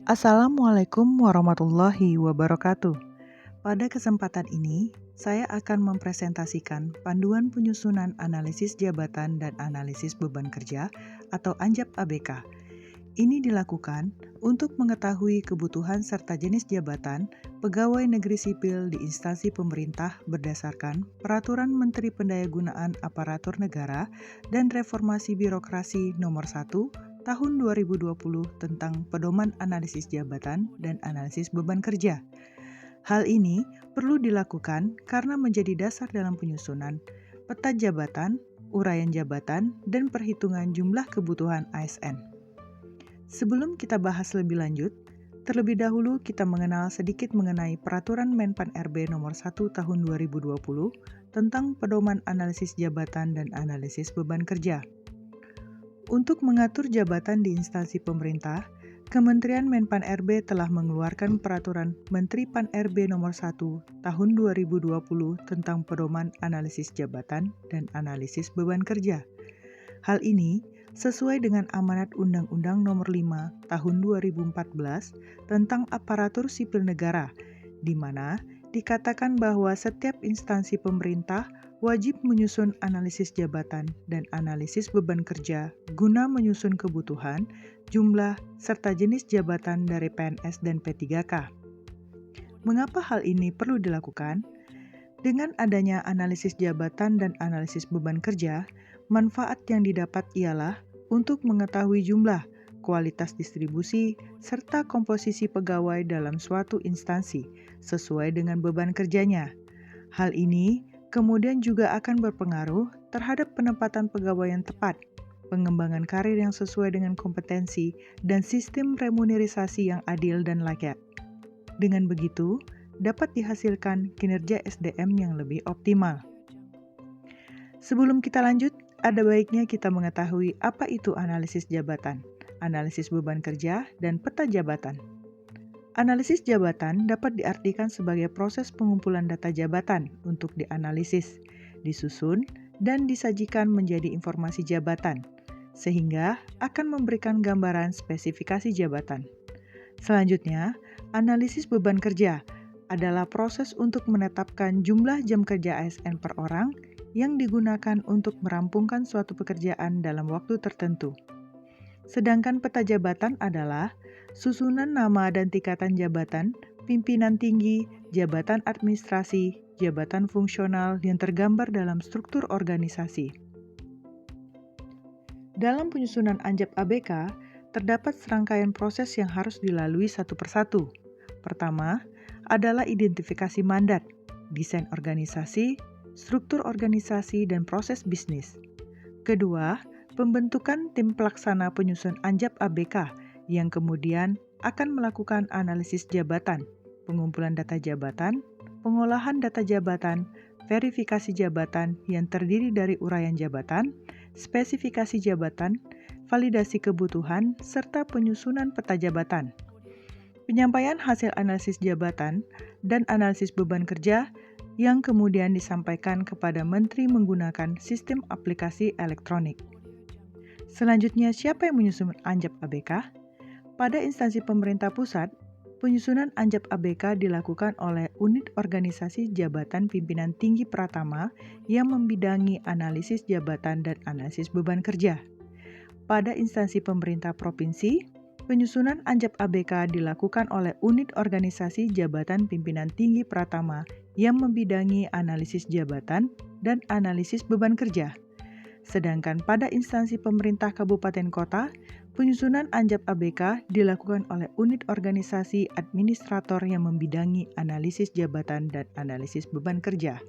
Assalamualaikum warahmatullahi wabarakatuh. Pada kesempatan ini, saya akan mempresentasikan panduan penyusunan analisis jabatan dan analisis beban kerja atau ANJAP ABK. Ini dilakukan untuk mengetahui kebutuhan serta jenis jabatan pegawai negeri sipil di instansi pemerintah berdasarkan Peraturan Menteri Pendayagunaan Aparatur Negara dan Reformasi Birokrasi Nomor 1 Tahun 2020 tentang pedoman analisis jabatan dan analisis beban kerja. Hal ini perlu dilakukan karena menjadi dasar dalam penyusunan peta jabatan, uraian jabatan, dan perhitungan jumlah kebutuhan ASN. Sebelum kita bahas lebih lanjut, terlebih dahulu kita mengenal sedikit mengenai Peraturan Menpan RB Nomor 1 Tahun 2020 tentang pedoman analisis jabatan dan analisis beban kerja. Untuk mengatur jabatan di instansi pemerintah, Kementerian Menpan RB telah mengeluarkan Peraturan Menteri Pan RB Nomor 1 Tahun 2020 tentang pedoman analisis jabatan dan analisis beban kerja. Hal ini sesuai dengan amanat Undang-Undang Nomor 5 Tahun 2014 tentang Aparatur Sipil Negara, di mana dikatakan bahwa setiap instansi pemerintah wajib menyusun analisis jabatan dan analisis beban kerja guna menyusun kebutuhan, jumlah, serta jenis jabatan dari PNS dan P3K. Mengapa hal ini perlu dilakukan? Dengan adanya analisis jabatan dan analisis beban kerja, manfaat yang didapat ialah untuk mengetahui jumlah, kualitas distribusi, serta komposisi pegawai dalam suatu instansi sesuai dengan beban kerjanya. Hal ini kemudian juga akan berpengaruh terhadap penempatan pegawai yang tepat, pengembangan karir yang sesuai dengan kompetensi, dan sistem remunerisasi yang adil dan layak. Dengan begitu, dapat dihasilkan kinerja SDM yang lebih optimal. Sebelum kita lanjut, ada baiknya kita mengetahui apa itu analisis jabatan, analisis beban kerja, dan peta jabatan. Analisis jabatan dapat diartikan sebagai proses pengumpulan data jabatan untuk dianalisis, disusun, dan disajikan menjadi informasi jabatan, sehingga akan memberikan gambaran spesifikasi jabatan. Selanjutnya, analisis beban kerja adalah proses untuk menetapkan jumlah jam kerja ASN per orang yang digunakan untuk merampungkan suatu pekerjaan dalam waktu tertentu. Sedangkan peta jabatan adalah susunan nama dan tingkatan jabatan, pimpinan tinggi, jabatan administrasi, jabatan fungsional yang tergambar dalam struktur organisasi. Dalam penyusunan ANJAP ABK, terdapat serangkaian proses yang harus dilalui satu persatu. Pertama, adalah identifikasi mandat, desain organisasi, struktur organisasi, dan proses bisnis. Kedua, pembentukan tim pelaksana penyusun ANJAP ABK yang kemudian akan melakukan analisis jabatan, pengumpulan data jabatan, pengolahan data jabatan, verifikasi jabatan yang terdiri dari uraian jabatan, spesifikasi jabatan, validasi kebutuhan, serta penyusunan peta jabatan. Penyampaian hasil analisis jabatan dan analisis beban kerja yang kemudian disampaikan kepada Menteri menggunakan sistem aplikasi elektronik. Selanjutnya, siapa yang menyusun ANJAP ABK? Pada instansi pemerintah pusat, penyusunan ANJAP ABK dilakukan oleh Unit Organisasi Jabatan Pimpinan Tinggi Pratama yang membidangi analisis jabatan dan analisis beban kerja. Pada instansi pemerintah provinsi, penyusunan ANJAP ABK dilakukan oleh Unit Organisasi Jabatan Pimpinan Tinggi Pratama yang membidangi analisis jabatan dan analisis beban kerja. Sedangkan pada instansi pemerintah kabupaten kota, penyusunan ANJAP ABK dilakukan oleh unit organisasi administrator yang membidangi analisis jabatan dan analisis beban kerja.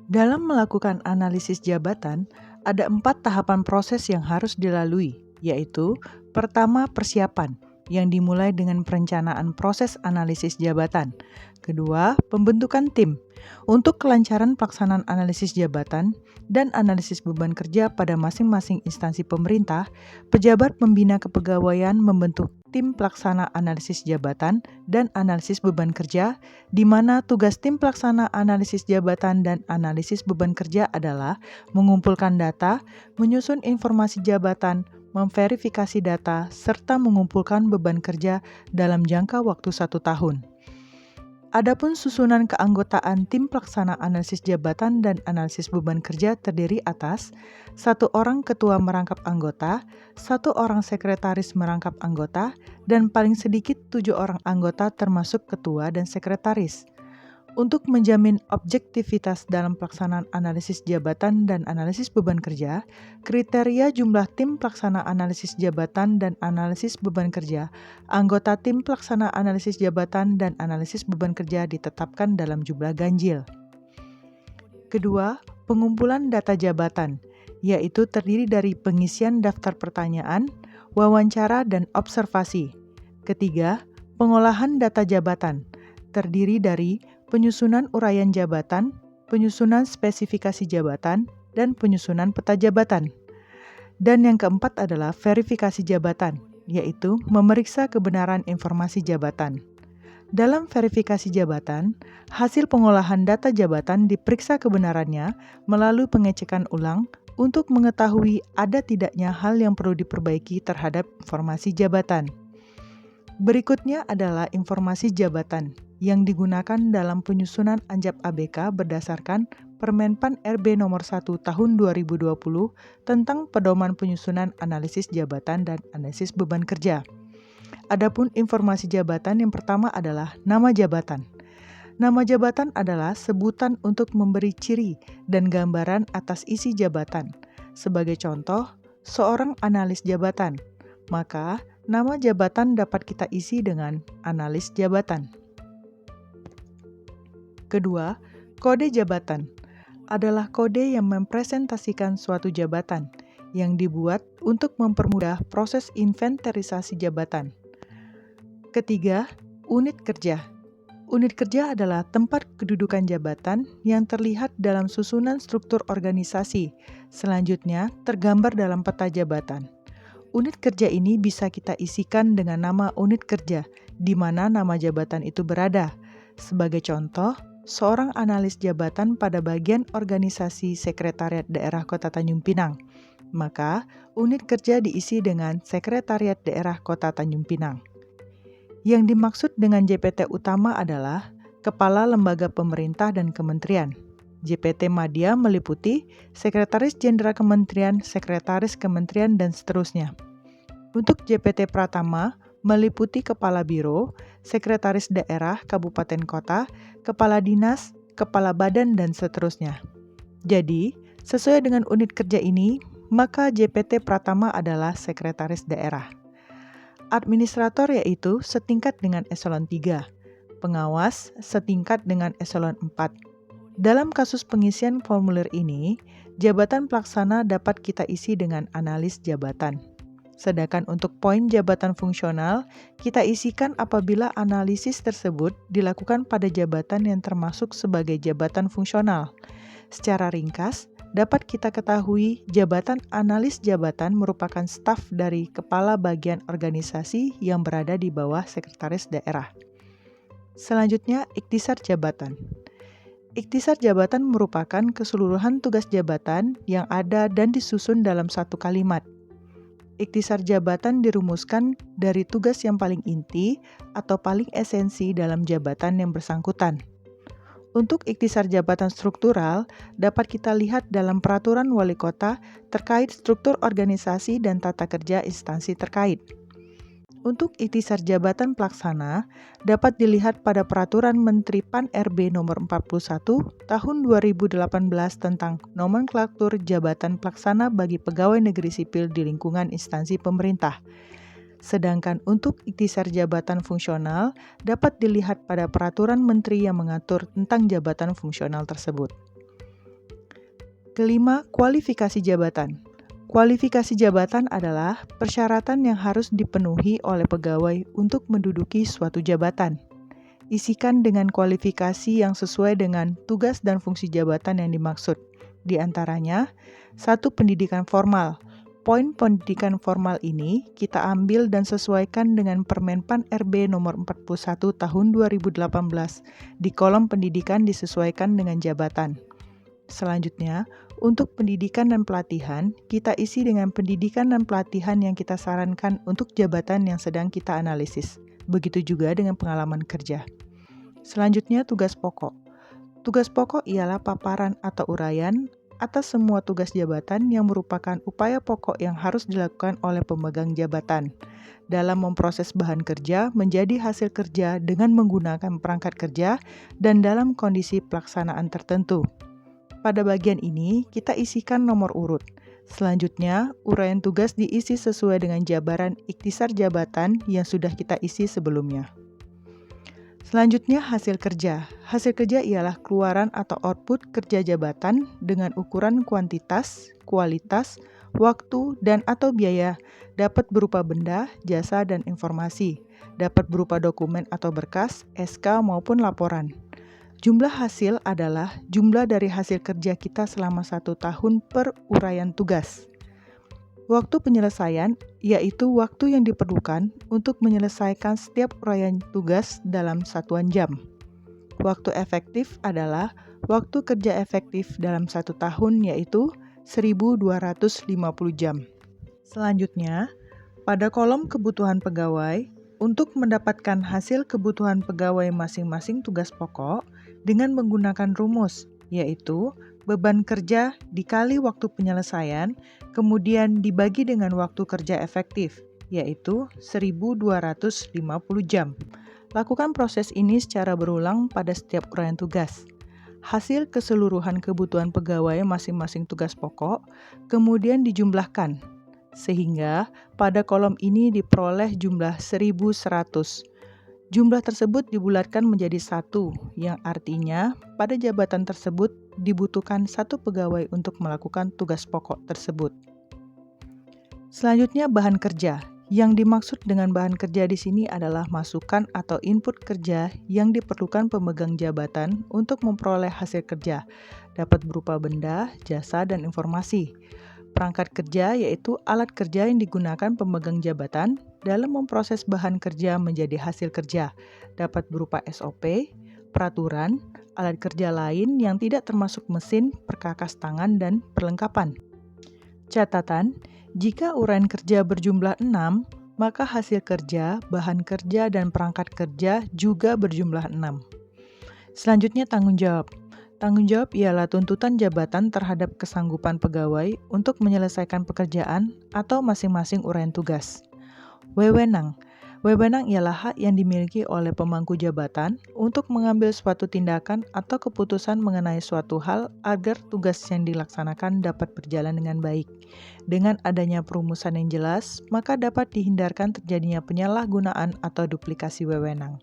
Dalam melakukan analisis jabatan, ada 4 tahapan proses yang harus dilalui, yaitu pertama, persiapan, yang dimulai dengan perencanaan proses analisis jabatan. Kedua, pembentukan tim untuk kelancaran pelaksanaan analisis jabatan dan analisis beban kerja pada masing-masing instansi pemerintah. Pejabat pembina kepegawaian membentuk tim pelaksana analisis jabatan dan analisis beban kerja, di mana tugas tim pelaksana analisis jabatan dan analisis beban kerja adalah mengumpulkan data, menyusun informasi jabatan, memverifikasi data, serta mengumpulkan beban kerja dalam jangka waktu 1 tahun. Adapun susunan keanggotaan tim pelaksana analisis jabatan dan analisis beban kerja terdiri atas 1 orang ketua merangkap anggota, 1 orang sekretaris merangkap anggota, dan paling sedikit 7 orang anggota termasuk ketua dan sekretaris. Untuk menjamin objektivitas dalam pelaksanaan analisis jabatan dan analisis beban kerja, kriteria jumlah tim pelaksana analisis jabatan dan analisis beban kerja, anggota tim pelaksana analisis jabatan dan analisis beban kerja ditetapkan dalam jumlah ganjil. Kedua, pengumpulan data jabatan, yaitu terdiri dari pengisian daftar pertanyaan, wawancara, dan observasi. Ketiga, pengolahan data jabatan, terdiri dari penyusunan uraian jabatan, penyusunan spesifikasi jabatan, dan penyusunan peta jabatan. Dan yang keempat adalah verifikasi jabatan, yaitu memeriksa kebenaran informasi jabatan. Dalam verifikasi jabatan, hasil pengolahan data jabatan diperiksa kebenarannya melalui pengecekan ulang untuk mengetahui ada tidaknya hal yang perlu diperbaiki terhadap informasi jabatan. Berikutnya adalah informasi jabatan yang digunakan dalam penyusunan Anjap ABK berdasarkan Permenpan RB nomor 1 tahun 2020 tentang pedoman penyusunan analisis jabatan dan analisis beban kerja. Adapun informasi jabatan yang pertama adalah nama jabatan. Nama jabatan adalah sebutan untuk memberi ciri dan gambaran atas isi jabatan. Sebagai contoh, seorang analis jabatan, maka nama jabatan dapat kita isi dengan analis jabatan. Kedua, kode jabatan adalah kode yang mempresentasikan suatu jabatan yang dibuat untuk mempermudah proses inventarisasi jabatan. Ketiga, unit kerja. Unit kerja adalah tempat kedudukan jabatan yang terlihat dalam susunan struktur organisasi, selanjutnya tergambar dalam peta jabatan. Unit kerja ini bisa kita isikan dengan nama unit kerja, di mana nama jabatan itu berada. Sebagai contoh, seorang analis jabatan pada bagian organisasi Sekretariat Daerah Kota Tanjung Pinang. Maka, unit kerja diisi dengan Sekretariat Daerah Kota Tanjung Pinang. Yang dimaksud dengan JPT utama adalah Kepala Lembaga Pemerintah dan Kementerian. JPT Madya meliputi Sekretaris Jenderal Kementerian, Sekretaris Kementerian, dan seterusnya. Untuk JPT Pratama, meliputi Kepala Biro, Sekretaris Daerah, Kabupaten Kota, Kepala Dinas, Kepala Badan, dan seterusnya. Jadi, sesuai dengan unit kerja ini, maka JPT Pratama adalah Sekretaris Daerah. Administrator yaitu setingkat dengan eselon 3, pengawas setingkat dengan eselon 4. Dalam kasus pengisian formulir ini, jabatan pelaksana dapat kita isi dengan analis jabatan. Sedangkan untuk poin jabatan fungsional, kita isikan apabila analisis tersebut dilakukan pada jabatan yang termasuk sebagai jabatan fungsional. Secara ringkas, dapat kita ketahui jabatan analis jabatan merupakan staf dari kepala bagian organisasi yang berada di bawah sekretaris daerah. Selanjutnya, ikhtisar jabatan. Ikhtisar jabatan merupakan keseluruhan tugas jabatan yang ada dan disusun dalam satu kalimat. Ikhtisar jabatan dirumuskan dari tugas yang paling inti atau paling esensi dalam jabatan yang bersangkutan. Untuk ikhtisar jabatan struktural, dapat kita lihat dalam Peraturan Wali Kota terkait struktur organisasi dan tata kerja instansi terkait. Untuk ikhtisar jabatan pelaksana, dapat dilihat pada Peraturan Menteri PAN RB nomor 41 tahun 2018 tentang nomenklatur jabatan pelaksana bagi pegawai negeri sipil di lingkungan instansi pemerintah. Sedangkan untuk ikhtisar jabatan fungsional, dapat dilihat pada Peraturan Menteri yang mengatur tentang jabatan fungsional tersebut. Kelima, kualifikasi jabatan. Kualifikasi jabatan adalah persyaratan yang harus dipenuhi oleh pegawai untuk menduduki suatu jabatan. Isikan dengan kualifikasi yang sesuai dengan tugas dan fungsi jabatan yang dimaksud. Di antaranya, 1. Pendidikan formal. Poin pendidikan formal ini kita ambil dan sesuaikan dengan Permenpan RB nomor 41 tahun 2018. Di kolom pendidikan disesuaikan dengan jabatan. Selanjutnya, Untuk pendidikan dan pelatihan, kita isi dengan pendidikan dan pelatihan yang kita sarankan untuk jabatan yang sedang kita analisis. Begitu juga dengan pengalaman kerja. Selanjutnya, tugas pokok. Tugas pokok ialah paparan atau uraian atas semua tugas jabatan yang merupakan upaya pokok yang harus dilakukan oleh pemegang jabatan dalam memproses bahan kerja menjadi hasil kerja dengan menggunakan perangkat kerja dan dalam kondisi pelaksanaan tertentu. Pada bagian ini, kita isikan nomor urut. Selanjutnya, uraian tugas diisi sesuai dengan jabaran ikhtisar jabatan yang sudah kita isi sebelumnya. Selanjutnya, hasil kerja. Hasil kerja ialah keluaran atau output kerja jabatan dengan ukuran kuantitas, kualitas, waktu, dan atau biaya. Dapat berupa benda, jasa, dan informasi. Dapat berupa dokumen atau berkas, SK maupun laporan. Jumlah hasil adalah jumlah dari hasil kerja kita selama 1 tahun per uraian tugas. Waktu penyelesaian, yaitu waktu yang diperlukan untuk menyelesaikan setiap uraian tugas dalam satuan jam. Waktu efektif adalah waktu kerja efektif dalam 1 tahun, yaitu 1.250 jam. Selanjutnya, pada kolom kebutuhan pegawai, untuk mendapatkan hasil kebutuhan pegawai masing-masing tugas pokok dengan menggunakan rumus, yaitu beban kerja dikali waktu penyelesaian, kemudian dibagi dengan waktu kerja efektif, yaitu 1.250 jam. Lakukan proses ini secara berulang pada setiap uraian tugas. Hasil keseluruhan kebutuhan pegawai masing-masing tugas pokok, kemudian dijumlahkan, sehingga pada kolom ini diperoleh jumlah 1.100. Jumlah tersebut dibulatkan menjadi 1, yang artinya pada jabatan tersebut dibutuhkan 1 pegawai untuk melakukan tugas pokok tersebut. Selanjutnya, bahan kerja. Yang dimaksud dengan bahan kerja di sini adalah masukan atau input kerja yang diperlukan pemegang jabatan untuk memperoleh hasil kerja. Dapat berupa benda, jasa, dan informasi. Perangkat kerja yaitu alat kerja yang digunakan pemegang jabatan dalam memproses bahan kerja menjadi hasil kerja. Dapat berupa SOP, peraturan, alat kerja lain yang tidak termasuk mesin, perkakas tangan, dan perlengkapan. Catatan, jika uraian kerja berjumlah 6, maka hasil kerja, bahan kerja, dan perangkat kerja juga berjumlah 6. Selanjutnya, tanggung jawab. Tanggung jawab ialah tuntutan jabatan terhadap kesanggupan pegawai untuk menyelesaikan pekerjaan atau masing-masing uraian tugas. Wewenang. Wewenang ialah hak yang dimiliki oleh pemangku jabatan untuk mengambil suatu tindakan atau keputusan mengenai suatu hal agar tugas yang dilaksanakan dapat berjalan dengan baik. Dengan adanya perumusan yang jelas, maka dapat dihindarkan terjadinya penyalahgunaan atau duplikasi wewenang.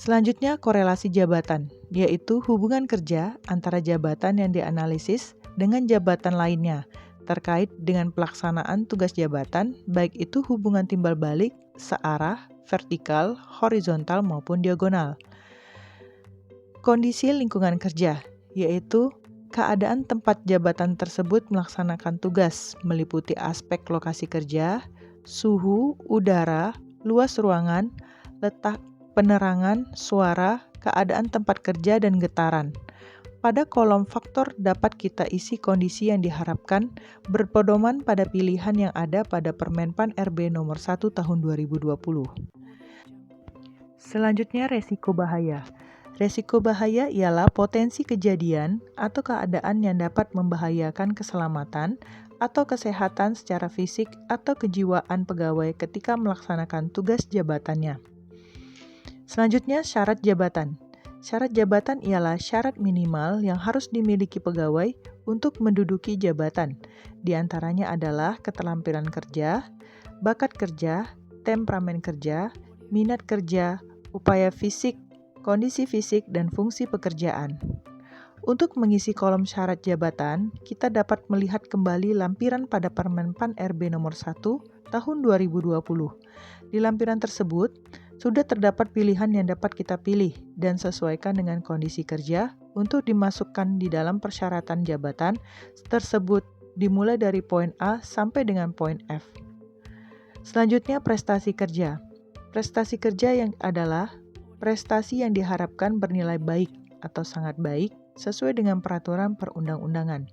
Selanjutnya, korelasi jabatan, yaitu hubungan kerja antara jabatan yang dianalisis dengan jabatan lainnya, terkait dengan pelaksanaan tugas jabatan, baik itu hubungan timbal balik, searah, vertikal, horizontal, maupun diagonal. Kondisi lingkungan kerja, yaitu keadaan tempat jabatan tersebut melaksanakan tugas, meliputi aspek lokasi kerja, suhu, udara, luas ruangan, letak penerangan, suara, keadaan tempat kerja, dan getaran. Pada kolom faktor dapat kita isi kondisi yang diharapkan berpedoman pada pilihan yang ada pada Permenpan RB nomor 1 tahun 2020. Selanjutnya, resiko bahaya. Resiko bahaya ialah potensi kejadian atau keadaan yang dapat membahayakan keselamatan atau kesehatan secara fisik atau kejiwaan pegawai ketika melaksanakan tugas jabatannya. Selanjutnya, syarat jabatan. Syarat jabatan ialah syarat minimal yang harus dimiliki pegawai untuk menduduki jabatan. Di antaranya adalah keterampilan kerja, bakat kerja, temperamen kerja, minat kerja, upaya fisik, kondisi fisik, dan fungsi pekerjaan. Untuk mengisi kolom syarat jabatan, kita dapat melihat kembali lampiran pada Permenpan RB nomor 1 tahun 2020. Di lampiran tersebut, sudah terdapat pilihan yang dapat kita pilih dan sesuaikan dengan kondisi kerja untuk dimasukkan di dalam persyaratan jabatan tersebut dimulai dari poin A sampai dengan poin F. Selanjutnya, prestasi kerja. Prestasi kerja yang adalah prestasi yang diharapkan bernilai baik atau sangat baik sesuai dengan peraturan perundang-undangan.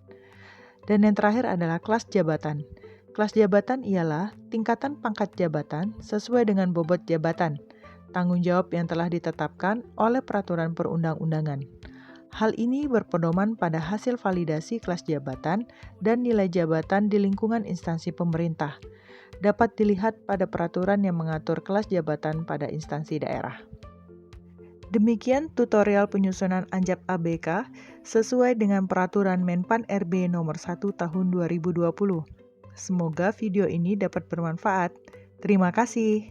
Dan yang terakhir adalah kelas jabatan. Kelas jabatan ialah tingkatan pangkat jabatan sesuai dengan bobot jabatan, tanggung jawab yang telah ditetapkan oleh peraturan perundang-undangan. Hal ini berpedoman pada hasil validasi kelas jabatan dan nilai jabatan di lingkungan instansi pemerintah. Dapat dilihat pada peraturan yang mengatur kelas jabatan pada instansi daerah. Demikian tutorial penyusunan Anjap ABK sesuai dengan peraturan Menpan RB nomor 1 tahun 2020. Semoga video ini dapat bermanfaat. Terima kasih.